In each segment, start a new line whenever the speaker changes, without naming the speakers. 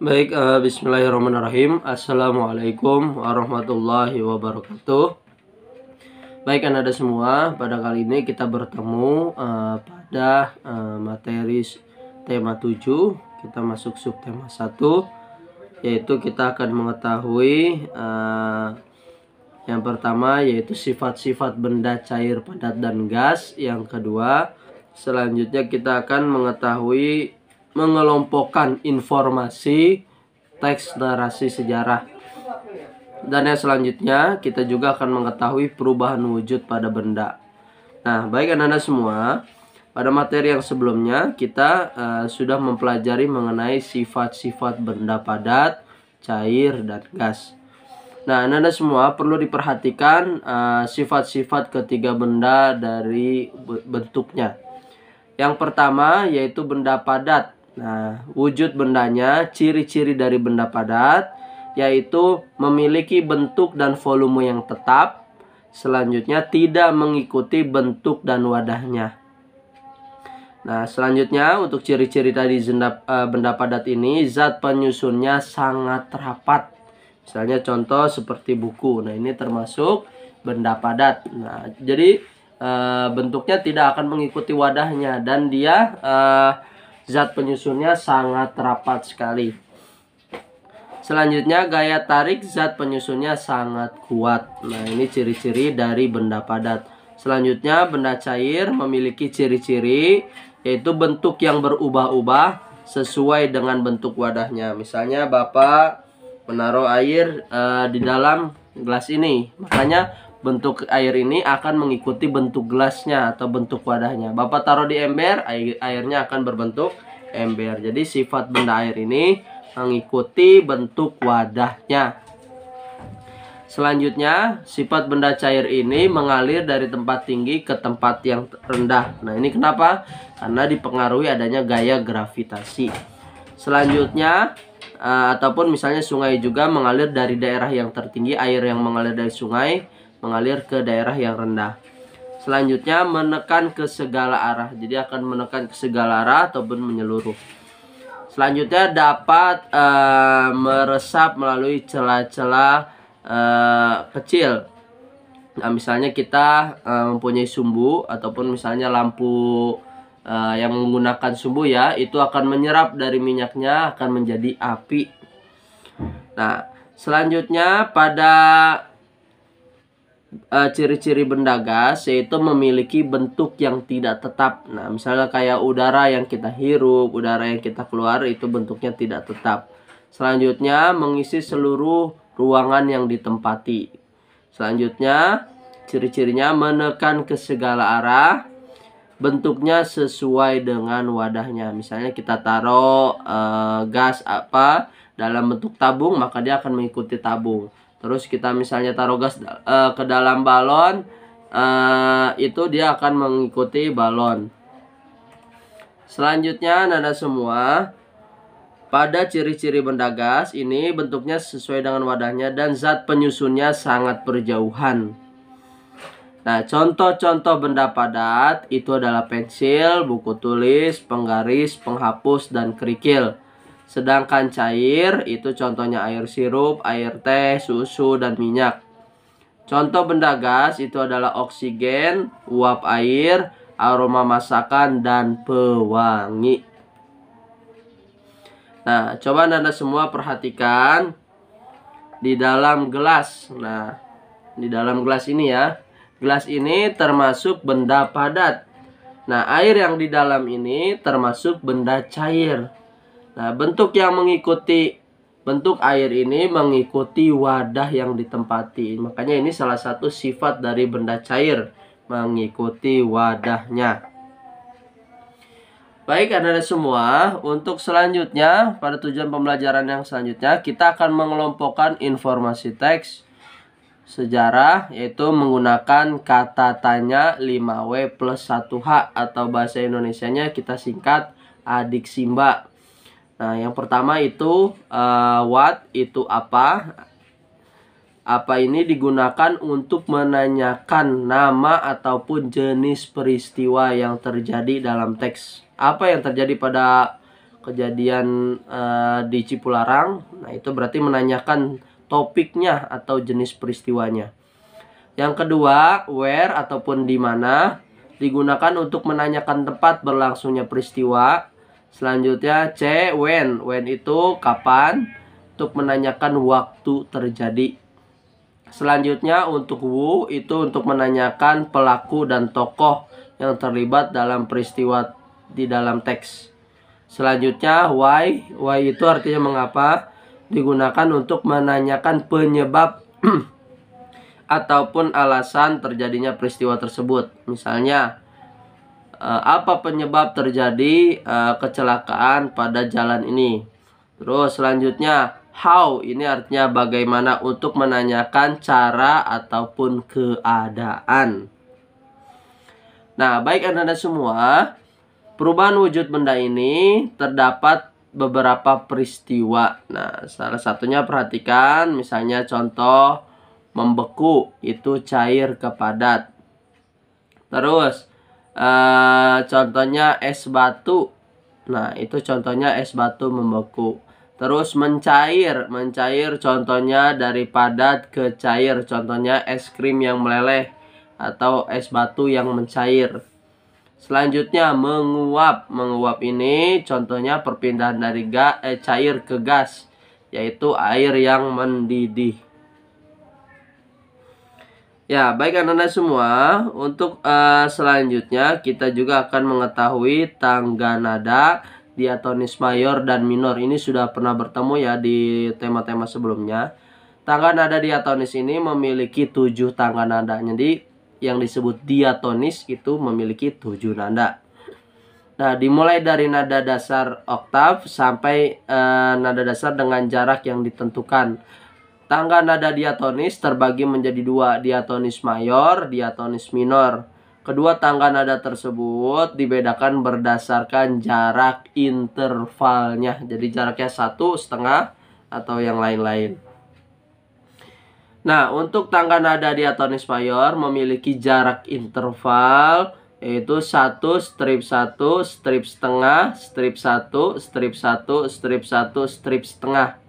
Baik, bismillahirrahmanirrahim. Assalamualaikum warahmatullahi wabarakatuh. Baik, Anda semua, pada kali ini kita bertemu pada materi tema 7. Kita masuk subtema 1, yaitu kita akan mengetahui yang pertama yaitu sifat-sifat benda cair, padat, dan gas. Yang kedua, selanjutnya kita akan mengetahui mengelompokkan informasi teks narasi sejarah. Dan yang selanjutnya kita juga akan mengetahui perubahan wujud pada benda. Nah, baik anak-anak semua, pada materi yang sebelumnya kita sudah mempelajari mengenai sifat-sifat benda padat, cair, dan gas. Nah, anak-anak semua perlu diperhatikan sifat-sifat ketiga benda dari bentuknya. Yang pertama yaitu benda padat. Nah, wujud bendanya, ciri-ciri dari benda padat yaitu memiliki bentuk dan volume yang tetap. Selanjutnya tidak mengikuti bentuk dan wadahnya. Nah, selanjutnya untuk ciri-ciri tadi benda padat ini, zat penyusunnya sangat rapat. Misalnya contoh seperti buku. Nah, ini termasuk benda padat. Nah, jadi bentuknya tidak akan mengikuti wadahnya dan dia zat penyusunnya sangat rapat sekali. Selanjutnya gaya tarik zat penyusunnya sangat kuat. Nah, ini ciri-ciri dari benda padat. Selanjutnya benda cair memiliki ciri-ciri yaitu bentuk yang berubah-ubah sesuai dengan bentuk wadahnya. Misalnya Bapak menaruh air di dalam gelas ini, makanya bentuk air ini akan mengikuti bentuk gelasnya atau bentuk wadahnya. Bapak taruh di ember, airnya akan berbentuk ember. Jadi sifat benda air ini mengikuti bentuk wadahnya. Selanjutnya, sifat benda cair ini mengalir dari tempat tinggi ke tempat yang rendah. Nah, ini kenapa? Karena dipengaruhi adanya gaya gravitasi. Selanjutnya, ataupun misalnya sungai juga mengalir dari daerah yang tertinggi, air yang mengalir dari sungai mengalir ke daerah yang rendah. Selanjutnya menekan ke segala arah. Jadi akan menekan ke segala arah ataupun menyeluruh. Selanjutnya dapat meresap melalui celah-celah kecil. Nah, misalnya kita mempunyai sumbu ataupun misalnya lampu yang menggunakan sumbu ya, itu akan menyerap dari minyaknya akan menjadi api. Nah, selanjutnya pada ciri-ciri benda gas yaitu memiliki bentuk yang tidak tetap. Nah, misalnya kayak udara yang kita hirup, udara yang kita keluar itu bentuknya tidak tetap. Selanjutnya mengisi seluruh ruangan yang ditempati. Selanjutnya ciri-cirinya menekan ke segala arah, bentuknya sesuai dengan wadahnya. Misalnya kita taruh gas apa dalam bentuk tabung, maka dia akan mengikuti tabung. Terus kita misalnya taruh gas ke dalam balon, itu dia akan mengikuti balon. Selanjutnya nada semua, pada ciri-ciri benda gas ini bentuknya sesuai dengan wadahnya dan zat penyusunnya sangat berjauhan. Nah, contoh-contoh benda padat itu adalah pensil, buku tulis, penggaris, penghapus, dan kerikil. Sedangkan cair itu contohnya air sirup, air teh, susu, dan minyak. Contoh benda gas itu adalah oksigen, uap air, aroma masakan, dan pewangi. Nah, coba Anda semua perhatikan di dalam gelas. Nah, di dalam gelas ini ya. Gelas ini termasuk benda padat. Nah, air yang di dalam ini termasuk benda cair. Nah, bentuk yang mengikuti bentuk air ini mengikuti wadah yang ditempati. Makanya ini salah satu sifat dari benda cair, mengikuti wadahnya. Baik, anak-anak semua, untuk selanjutnya pada tujuan pembelajaran yang selanjutnya kita akan mengelompokkan informasi teks sejarah yaitu menggunakan kata tanya 5W plus 1H atau bahasa Indonesianya kita singkat adik simba. Nah, yang pertama itu what itu apa. Apa ini digunakan untuk menanyakan nama ataupun jenis peristiwa yang terjadi dalam teks. Apa yang terjadi pada kejadian di Cipularang. Nah, itu berarti menanyakan topiknya atau jenis peristiwanya. Yang kedua, where ataupun di mana digunakan untuk menanyakan tempat berlangsungnya peristiwa. Selanjutnya C, when. When itu kapan, untuk menanyakan waktu terjadi. Selanjutnya untuk who itu untuk menanyakan pelaku dan tokoh yang terlibat dalam peristiwa di dalam teks. Selanjutnya why. Why itu artinya mengapa, digunakan untuk menanyakan penyebab ataupun alasan terjadinya peristiwa tersebut. Misalnya apa penyebab terjadi kecelakaan pada jalan ini. Terus selanjutnya how, ini artinya bagaimana, untuk menanyakan cara ataupun keadaan. Nah, baik anak-anak semua, perubahan wujud benda ini terdapat beberapa peristiwa. Nah, salah satunya perhatikan, misalnya contoh membeku, itu cair ke padat. Terus contohnya es batu. Nah, itu contohnya es batu membeku. Terus mencair. Mencair contohnya dari padat ke cair. Contohnya es krim yang meleleh atau es batu yang mencair. Selanjutnya menguap. Menguap ini contohnya perpindahan dari cair ke gas, yaitu air yang mendidih. Ya, baik anak-anak semua, untuk selanjutnya kita juga akan mengetahui tangga nada diatonis mayor dan minor. Ini sudah pernah bertemu ya di tema-tema sebelumnya. Tangga nada diatonis ini memiliki 7 tangga nada. Jadi yang disebut diatonis itu memiliki 7 nada. Nah, dimulai dari nada dasar oktav sampai nada dasar dengan jarak yang ditentukan. Tangga nada diatonis terbagi menjadi 2, diatonis mayor, diatonis minor. Kedua tangga nada tersebut dibedakan berdasarkan jarak intervalnya. Jadi jaraknya 1,5 atau yang lain-lain. Nah, untuk tangga nada diatonis mayor memiliki jarak interval, yaitu 1, strip 1, strip setengah, strip 1, strip 1, strip 1, strip setengah.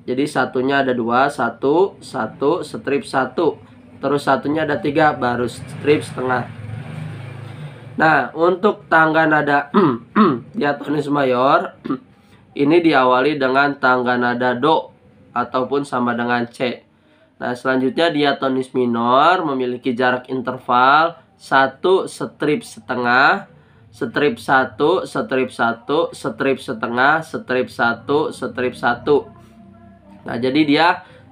Jadi satunya ada 2, 1, 1, strip 1. Terus satunya ada 3, baru strip setengah. Nah, untuk tangga nada diatonis mayor ini diawali dengan tangga nada do ataupun sama dengan C. Nah, selanjutnya diatonis minor memiliki jarak interval 1, strip setengah, strip 1, strip 1, strip setengah, strip 1, strip 1. Nah, jadi dia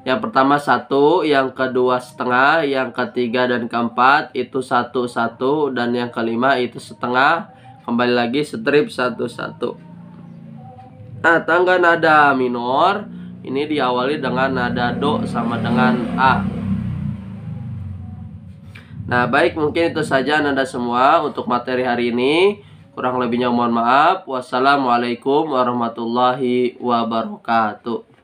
yang pertama 1, yang kedua setengah, yang ketiga dan keempat itu 1, 1, dan yang kelima itu setengah. Kembali lagi strip 1, 1. Nah, tangga nada minor ini diawali dengan nada do sama dengan A. Nah, baik, mungkin itu saja nada semua untuk materi hari ini. Kurang lebihnya mohon maaf. Wassalamualaikum warahmatullahi wabarakatuh.